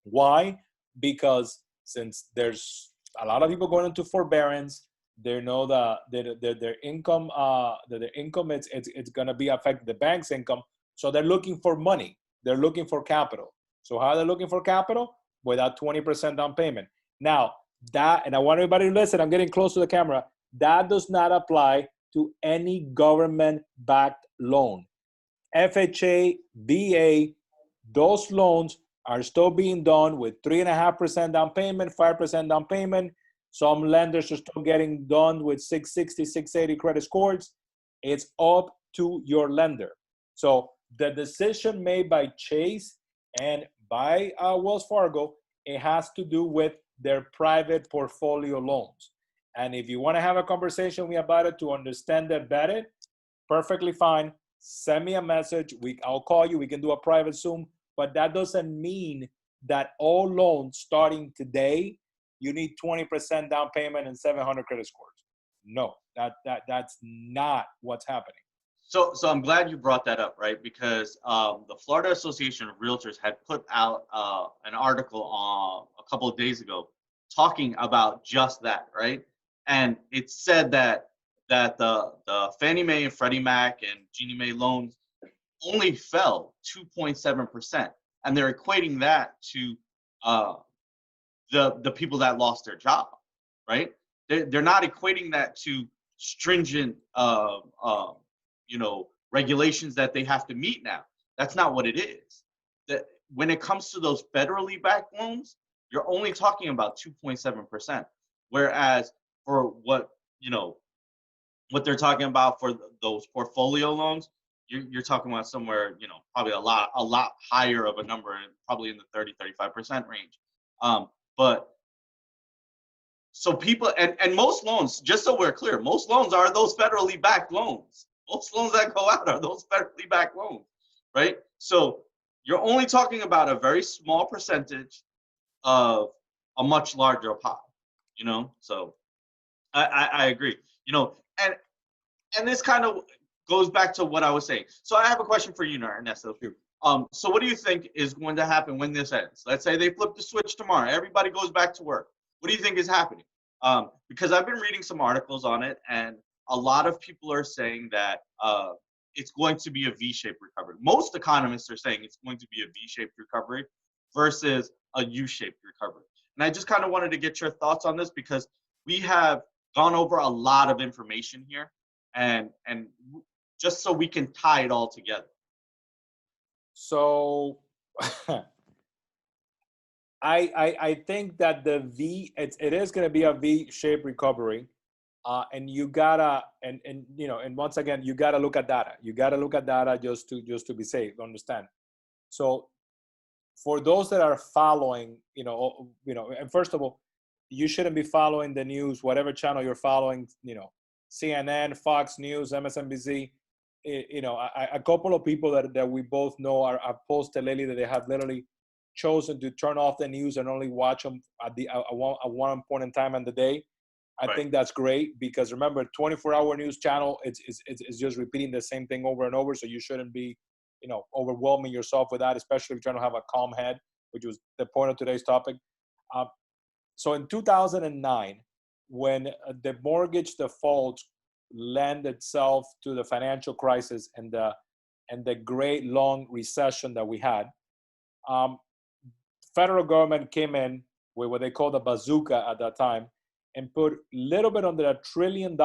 Why? Because since there's a lot of people going into forbearance, they know that their income, it's going to be affected, the bank's income. So they're looking for money. They're looking for capital. So how are they looking for capital? Without 20% down payment. Now, and I want everybody to listen, I'm getting close to the camera, that does not apply to any government-backed loan. FHA, VA, those loans are still being done with 3.5% down payment, 5% down payment. Some lenders are still getting done with 660, 680 credit scores. It's up to your lender. So the decision made by Chase and by Wells Fargo, it has to do with their private portfolio loans. And if you want to have a conversation with me about it to understand that better, perfectly fine. Send me a message. I'll call you. We can do a private Zoom. But that doesn't mean that all loans starting today, you need 20% down payment and 700 credit scores. No, that's not what's happening. So I'm glad you brought that up, right? Because the Florida Association of Realtors had put out an article a couple of days ago talking about just that, right? And it said that the Fannie Mae and Freddie Mac and Ginnie Mae loans only fell 2.7%, and they're equating that to the people that lost their job, right? They're not equating that to stringent regulations that they have to meet now. That's not what it is. That when it comes to those federally backed loans, you're only talking about 2.7%, whereas for what they're talking about for those portfolio loans, you're talking about somewhere, probably a lot higher of a number, probably in the 30-35% range. But so people, and most loans, just so we're clear, most loans are those federally backed loans. Most loans that go out are those federally backed loans, right? So you're only talking about a very small percentage of a much larger pie, you know? So I agree. You know, and this kind of goes back to what I was saying. So I have a question for you now, Ernesto. Sure. So what do you think is going to happen when this ends? Let's say they flip the switch tomorrow. Everybody goes back to work. What do you think is happening? Because I've been reading some articles on it, and a lot of people are saying that it's going to be a V-shaped recovery. Most economists are saying it's going to be a V-shaped recovery versus a U-shaped recovery. And I just kind of wanted to get your thoughts on this because we have gone over a lot of information here, and just so we can tie it all together. So I think that the it is going to be a V-shaped recovery, and you gotta and you know, and once again you gotta look at data. You gotta look at data just to be safe. Understand? So for those that are following, and first of all, you shouldn't be following the news, whatever channel you're following. CNN, Fox News, MSNBC. A couple of people that we both know are posted lately that they have literally chosen to turn off the news and only watch them at one point in time in the day. I Right. think that's great because remember, 24-hour news channel, it's just repeating the same thing over and over. So you shouldn't be, overwhelming yourself with that, especially if you're trying to have a calm head, which was the point of today's topic. So in 2009, when the mortgage default lent itself to the financial crisis and the great long recession that we had, federal government came in with what they called a bazooka at that time and put a little bit under $1 trillion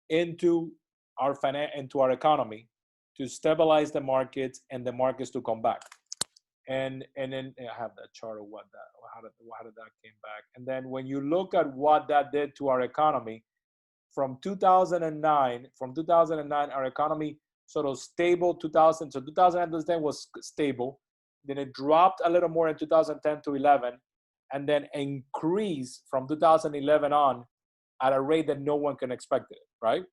into our economy to stabilize the markets and the markets to come back. And then I have that chart of how did that came back. And then when you look at what that did to our economy, from 2009, our economy sort of stable. 2010 was stable. Then it dropped a little more in 2010 to 11, and then increased from 2011 on at a rate that no one can expect it, right?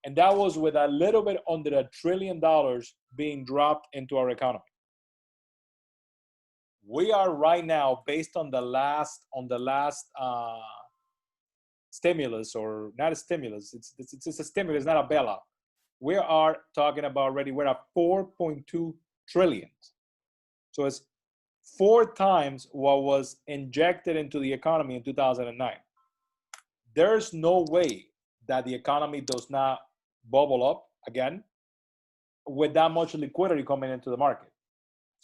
And that was with a little bit under $1 trillion being dropped into our economy. We are right now, based on the last stimulus, or not a stimulus, it's a stimulus, not a bailout. We are talking about already, we're at 4.2 trillion. So it's 4 times what was injected into the economy in 2009. There's no way that the economy does not bubble up again with that much liquidity coming into the market.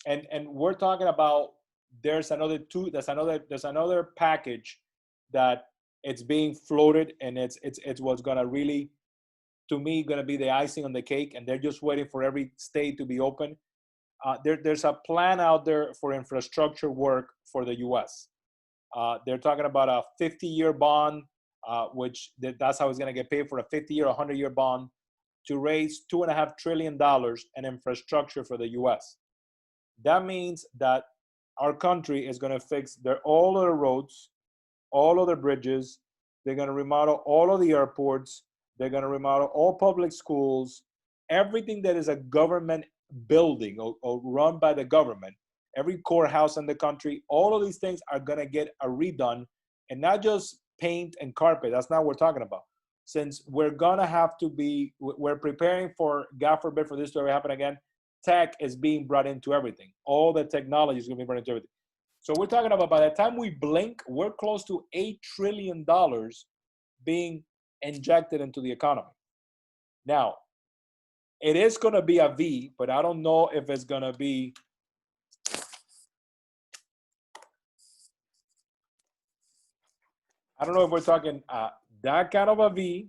And we're talking about there's another package that it's being floated, and it's what's gonna really, to me, gonna be the icing on the cake, and they're just waiting for every state to be open. There's a plan out there for infrastructure work for the U.S. They're talking about a 50-year bond, which that's how it's gonna get paid for, a 50-year, 100-year bond to raise $2.5 trillion in infrastructure for the U.S. That means that our country is going to fix all of the roads, all of the bridges. They're going to remodel all of the airports. They're going to remodel all public schools. Everything that is a government building or run by the government, every courthouse in the country, all of these things are going to get a redone, and not just paint and carpet. That's not what we're talking about. Since we're going to have to we're preparing for, God forbid, for this to ever happen again, tech is being brought into everything. All the technology is going to be brought into everything. So we're talking about, by the time we blink, we're close to $8 trillion being injected into the economy. Now, it is going to be a V, but I don't know if it's going to be. I don't know if we're talking that kind of a V,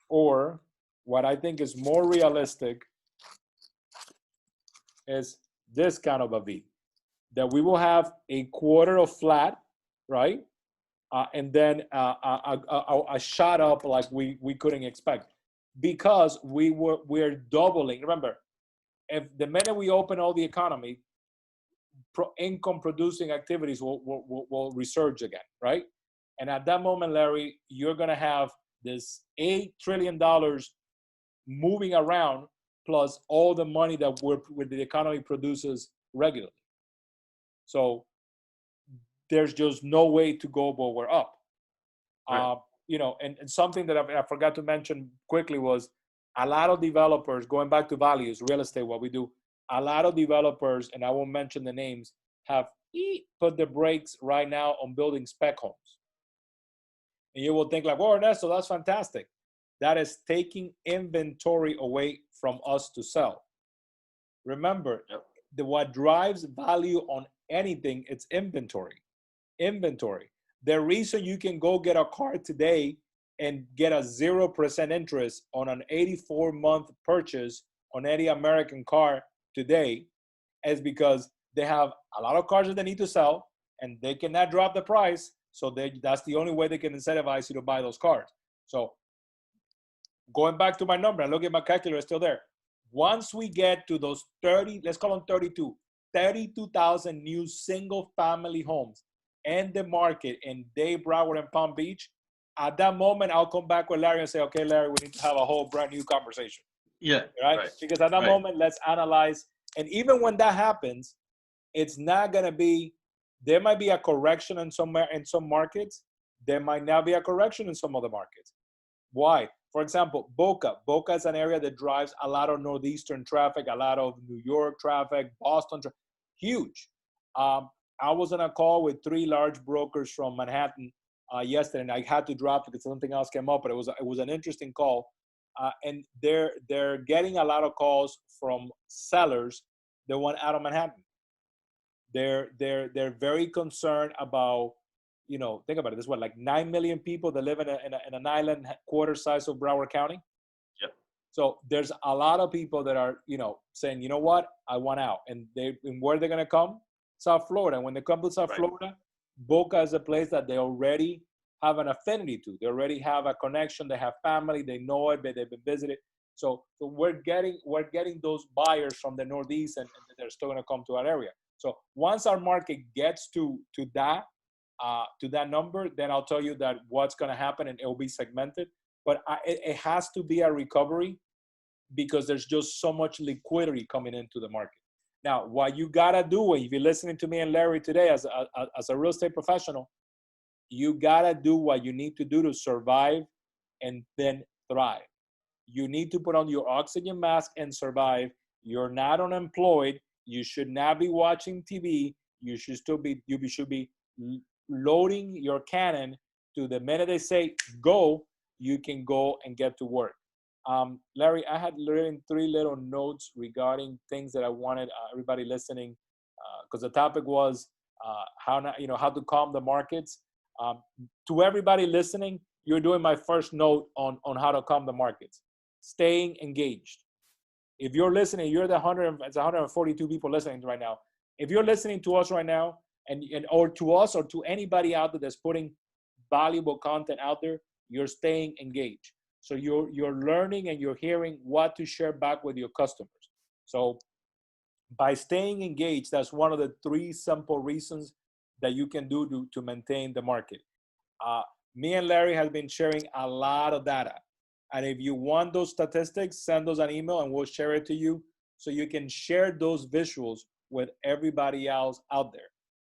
or what I think is more realistic is this kind of a V, that we will have a quarter of flat, right? And then a shot up like we couldn't expect, because we're doubling. Remember, if the minute we open all the economy, income producing activities will resurge again, right? And at that moment, Larry, you're gonna have this $8 trillion moving around, plus all the money that the economy produces regularly. So there's just no way to go but we're up. Right. You know, and something that I forgot to mention quickly was a lot of developers, going back to values, real estate, what we do, a lot of developers, and I won't mention the names, have put the brakes right now on building spec homes. And you will think like, well, Ernesto, that's fantastic. That is taking inventory away from us to sell. Remember, Yep. what drives value on anything, it's inventory. Inventory. The reason you can go get a car today and get a 0% interest on an 84-month purchase on any American car today is because they have a lot of cars that they need to sell and they cannot drop the price. So that's the only way they can incentivize you to buy those cars. So going back to my number, and look at my calculator, it's still there. Once we get to those 30, let's call them 32,000 new single family homes in the market in Dade, Broward, and Palm Beach, at that moment, I'll come back with Larry and say, okay, Larry, we need to have a whole brand new conversation. Yeah. Right? Right. Because at that Right. moment, let's analyze. And even when that happens, it's not going to be, there might be a correction in some markets. There might not be a correction in some other markets. Why? For example, Boca. Boca is an area that drives a lot of Northeastern traffic, a lot of New York traffic, Boston traffic, huge. I was on a call with 3 large brokers from Manhattan yesterday, and I had to drop because something else came up, but it was an interesting call. And they're getting a lot of calls from sellers that want out of Manhattan. They're very concerned about, you know, think about it. There's what, like 9 million people that live in an island quarter size of Broward County. Yep. So there's a lot of people that are, you know, saying, you know what, I want out, and where they're gonna come? South Florida. And when they come to South Right. Florida, Boca is a place that they already have an affinity to. They already have a connection. They have family. They know it. They've been visited. So we're getting those buyers from the Northeast, and they're still gonna come to our area. So once our market gets to that number, then I'll tell you that what's going to happen, and it will be segmented. But it has to be a recovery because there's just so much liquidity coming into the market. Now, what you got to do, if you're listening to me and Larry today as a real estate professional, you got to do what you need to do to survive and then thrive. You need to put on your oxygen mask and survive. You're not unemployed. You should not be watching TV. You should be loading your cannon to the minute they say go, you can go and get to work. Larry, I had written 3 little notes regarding things that I wanted everybody listening, because the topic was how to calm the markets. To everybody listening, you're doing my first note on how to calm the markets. Staying engaged. If you're listening, you're it's 142 people listening right now. If you're listening to us right now, and or to us or to anybody out there that's putting valuable content out there, you're staying engaged. So you're learning and you're hearing what to share back with your customers. So by staying engaged, that's one of the 3 simple reasons that you can do to maintain the market. Me and Larry have been sharing a lot of data. And if you want those statistics, send us an email and we'll share it to you so you can share those visuals with everybody else out there.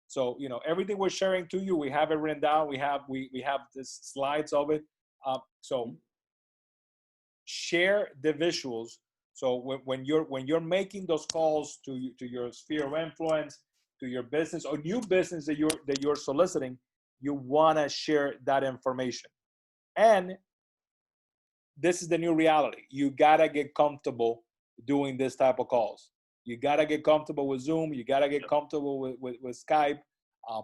So, you know, everything we're sharing to you, we have it written down. We have this slides of it. So share the visuals. So when you're making those calls to your sphere of influence, to your business or new business that you're soliciting, you want to share that information. And this is the new reality. You gotta get comfortable doing this type of calls. You gotta get comfortable with Zoom. You gotta get comfortable with Skype,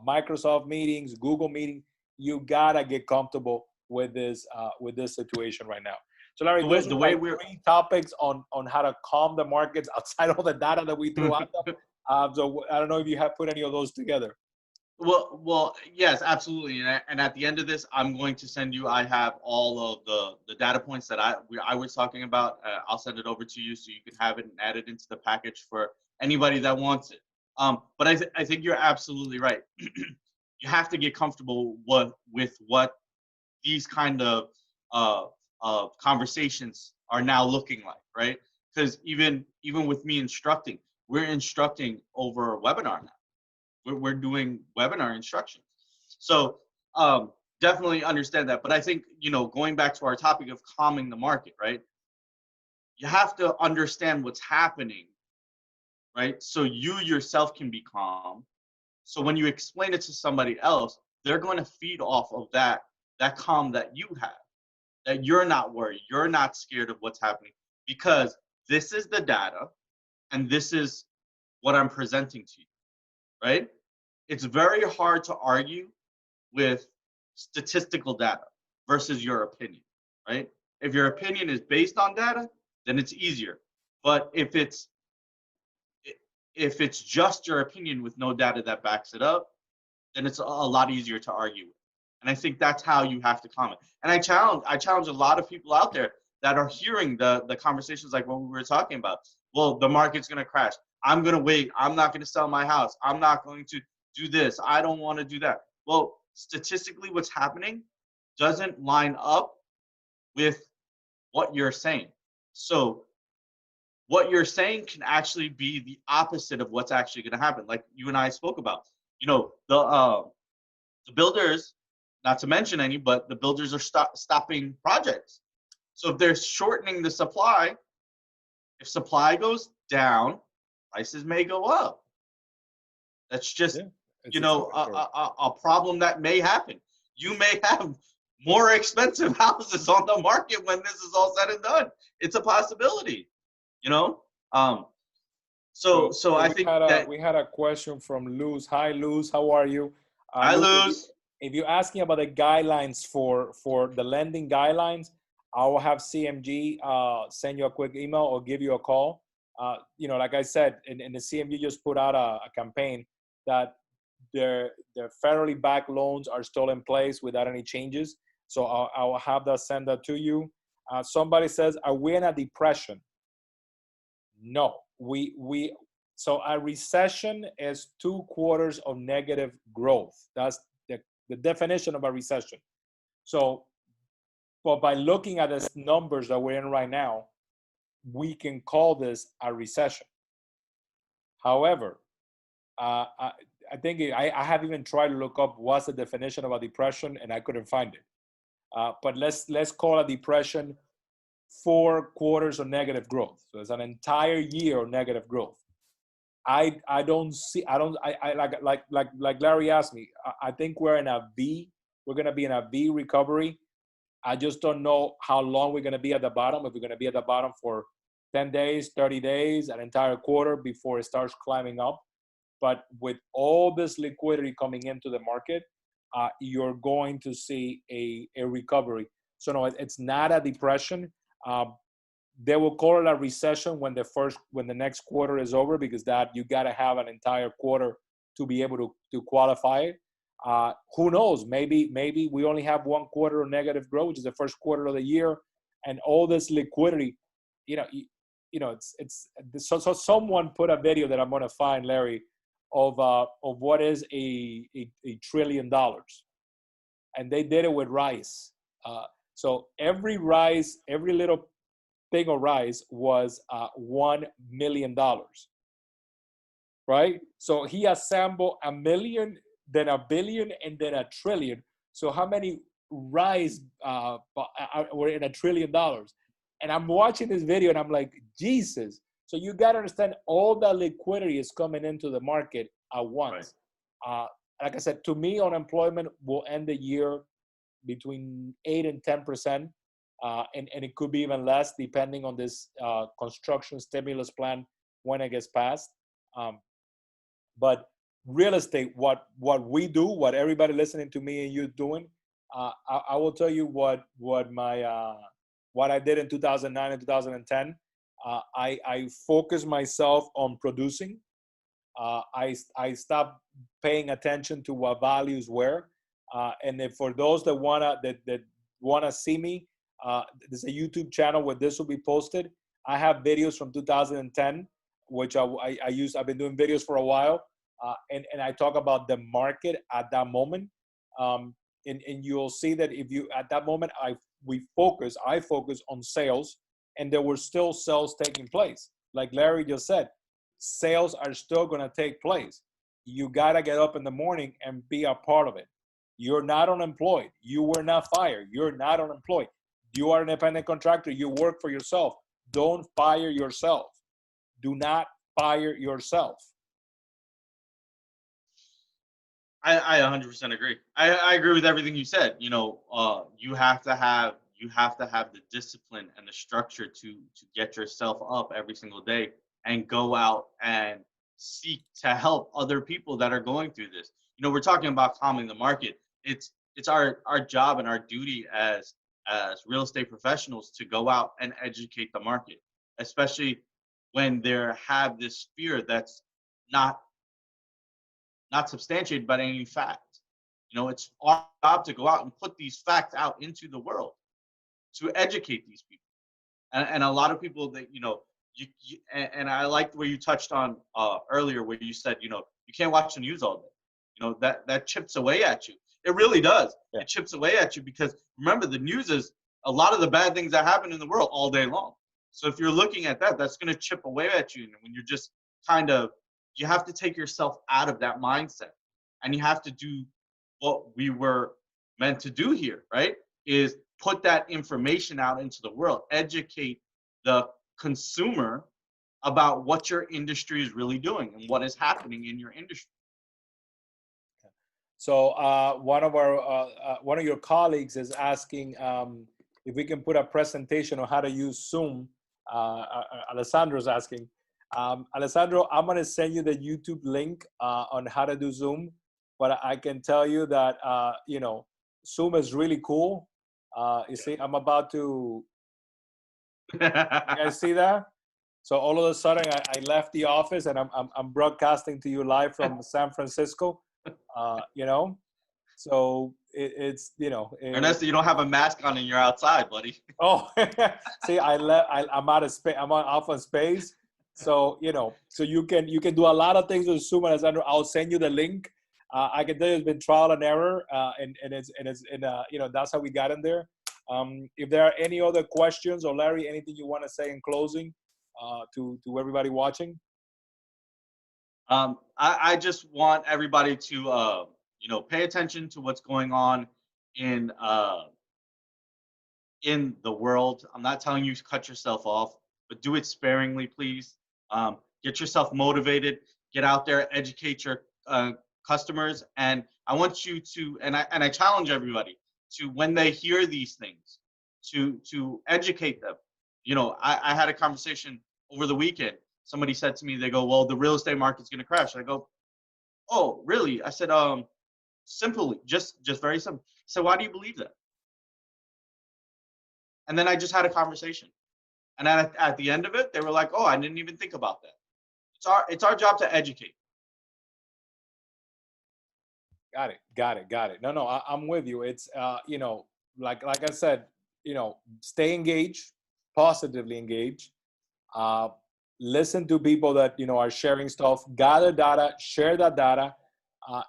Microsoft meetings, Google meetings. You gotta get comfortable with this situation right now. So Larry, those are my 3 topics on how to calm the markets outside all the data that we threw out them. So I don't know if you have put any of those together. Well, yes, absolutely. And at the end of this, I'm going to send you. I have all of the data points that I was talking about. I'll send it over to you so you can have it and add it into the package for anybody that wants it. But I think you're absolutely right. You have to get comfortable with what these kind of conversations are now looking like, right? Because even with me instructing, we're instructing over a webinar now. we're doing webinar instruction. So definitely understand that. But I think, going back to our topic of calming the market, right? You have to understand what's happening, right? So you yourself can be calm. So when you explain it to somebody else, they're going to feed off of that calm that you have, that you're not worried, you're not scared of what's happening, because this is the data and this is what I'm presenting to you, right? It's very hard to argue with statistical data versus your opinion, right? If your opinion is based on data, then it's easier. But if it's just your opinion with no data that backs it up, then it's a lot easier to argue with. And I think that's how you have to comment. And I challenge a lot of people out there that are hearing the conversations like what we were talking about. Well, the market's going to crash. I'm going to wait. I'm not going to sell my house. I'm not going to do this. I don't want to do that. Well, statistically, what's happening doesn't line up with what you're saying. So what you're saying can actually be the opposite of what's actually going to happen. Like you and I spoke about, the builders, not to mention any, but the builders are stopping projects. So if they're shortening the supply, if supply goes down, prices may go up. That's just, a problem that may happen. You may have more expensive houses on the market when this is all said and done. It's a possibility, So I think that we had a question from Luz. Hi, Luz. How are you? I lose. If you're asking about the guidelines for the lending guidelines, I will have CMG send you a quick email or give you a call. Like I said, in the CMG just put out a campaign that their federally backed loans are still in place without any changes. So I'll have that send that to you. Somebody says, are we in a depression? No, so a recession is 2 quarters of negative growth. That's the definition of a recession. So, but by looking at the numbers that we're in right now, we can call this a recession. However, I think I have even tried to look up what's the definition of a depression, and I couldn't find it. But let's call a depression 4 quarters of negative growth. So it's an entire year of negative growth. Like Larry asked me, I think we're in a V. We're going to be in a V recovery. I just don't know how long we're going to be at the bottom. If we're going to be at the bottom for 10 days, 30 days, an entire quarter before it starts climbing up. But with all this liquidity coming into the market, you're going to see a recovery. So no, it's not a depression. They will call it a recession when the next quarter is over, because that you got to have an entire quarter to be able to qualify it. Who knows? Maybe we only have 1 quarter of negative growth, which is the first quarter of the year, and all this liquidity. So someone put a video that I'm going to find, Larry, of what is a $1 trillion, and they did it with rice. So every little thing of rice was $1 million, right? So he assembled 1 million, then 1 billion, and then 1 trillion. So how many rice were in $1 trillion? And I'm watching this video and I'm like, Jesus. So you got to understand, all that liquidity is coming into the market at once. Right. Like I said, to me, unemployment will end the year between 8 and 10%. And it could be even less depending on this construction stimulus plan when it gets passed. But real estate, what we do, what everybody listening to me and you doing, I will tell you what I did in 2009 and 2010. I focused myself on producing. I stopped paying attention to what values were. And if for those that wanna see me, there's a YouTube channel where this will be posted. I have videos from 2010, which I use. I've been doing videos for a while, and I talk about the market at that moment. And you'll see that if you at that moment I focus on sales, and there were still sales taking place. Like Larry just said, sales are still going to take place. you got to get up in the morning and be a part of it. You're not unemployed. You were not fired. You're not unemployed. You are an independent contractor. You work for yourself. Don't fire yourself. Do not fire yourself. I 100% agree. I agree with everything you said. You know, you have to have the discipline and the structure to get yourself up every single day and go out and seek to help other people that are going through this. You know, we're talking about calming the market. It's our job and our duty as real estate professionals to go out and educate the market, especially when there have this fear that's not substantiated by any fact. You know, it's our job to go out and put these facts out into the world to educate these people. And a lot of people that, you know, and I liked where you touched on earlier, where you said, you know, you can't watch the news all day. You know, that chips away at you. It really does. Yeah. It chips away at you because remember, the news is a lot of the bad things that happen in the world all day long. So if you're looking at that, that's going to chip away at you. And when you're just kind of, you have to take yourself out of that mindset and you have to do what we were meant to do here, right? Is put that information out into the world, educate the consumer about what your industry is really doing and what is happening in your industry. So one of your colleagues is asking if we can put a presentation on how to use Zoom. Alessandro's asking. Alessandro, I'm going to send you the YouTube link on how to do Zoom, but I can tell you that, you know, Zoom is really cool. You see, I'm about to, you guys see that? So all of a sudden I left the office and I'm broadcasting to you live from San Francisco, you know, so it's, you know. Ernesto, you don't have a mask on and you're outside, buddy. Oh, see, I'm out of space. I'm off of space. So, you know, so you can do a lot of things with Zoom, Alessandro. I'll send you the link. I can tell you it's been trial and error, and you know, that's how we got in there. If there are any other questions, or Larry, anything you want to say in closing to everybody watching? I just want everybody to you know, pay attention to what's going on in the world. I'm not telling you to cut yourself off, but do it sparingly, please. Get yourself motivated. Get out there, educate your customers, and I want you to, and I challenge everybody to, when they hear these things, to educate them. You know, I had a conversation over the weekend. Somebody said to me, they go, "Well, the real estate market's going to crash." I go, "Oh, really?" I said, simply, just very simple. So why do you believe that? And then I just had a conversation. And at the end of it, they were like, "Oh, I didn't even think about that." It's our job to educate. Got it. No, I'm with you. It's you know, like I said, you know, stay engaged, positively engaged. Listen to people that, you know, are sharing stuff. Gather data, share that data,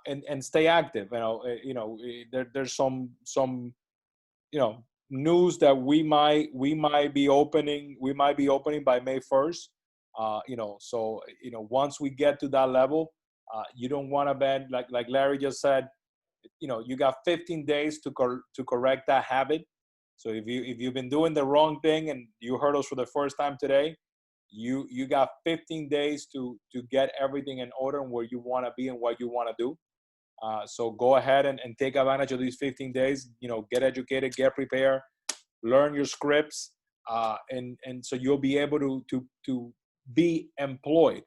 and stay active. You know, there's some you know, news that we might be opening by May 1st. You know, so, you know, once we get to that level, you don't want to bend, like Larry just said, you know, you got 15 days to correct that habit. So if you've been doing the wrong thing and you heard us for the first time today, you got 15 days to get everything in order and where you want to be and what you want to do. So go ahead and take advantage of these 15 days. You know, get educated, get prepared, learn your scripts, and so you'll be able to be employed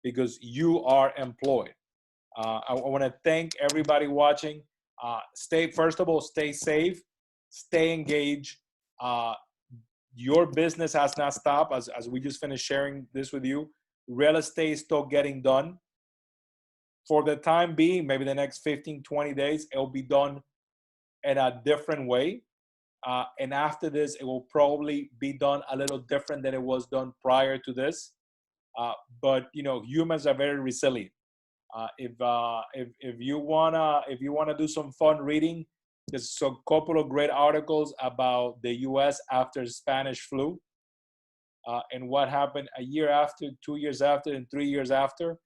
because you are employed. I want to thank everybody watching. First of all, stay safe, stay engaged. Your business has not stopped. As we just finished sharing this with you, real estate is still getting done. For the time being, maybe the next 15, 20 days, it'll be done in a different way. And after this, it will probably be done a little different than it was done prior to this. But, you know, humans are very resilient. If you wanna do some fun reading, there's a couple of great articles about the U.S. after Spanish flu and what happened a year after, 2 years after, and 3 years after.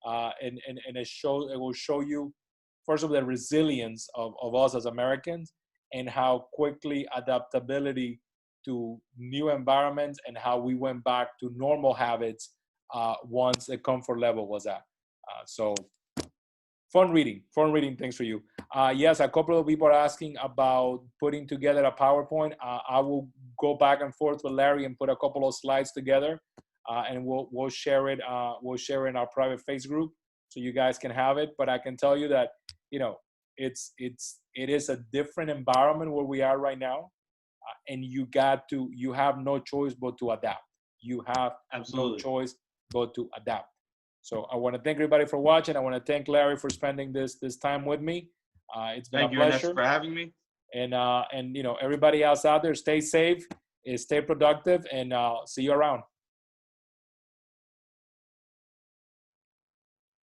and it will show you, first of all, the resilience of us as Americans, and how quickly adaptability to new environments and how we went back to normal habits once the comfort level was at. So fun reading. Thanks for you. Yes, a couple of people are asking about putting together a PowerPoint. I will go back and forth with Larry and put a couple of slides together, and we'll share it. We'll share it in our private face group so you guys can have it. But I can tell you that, you know, it is a different environment where we are right now, and you have no choice but to adapt. You have Absolutely. no choice but to adapt. So I want to thank everybody for watching. I want to thank Larry for spending this time with me. It's been Thank a you, pleasure. Ernesto, for having me. And you know, everybody else out there, stay safe, stay productive, and see you around.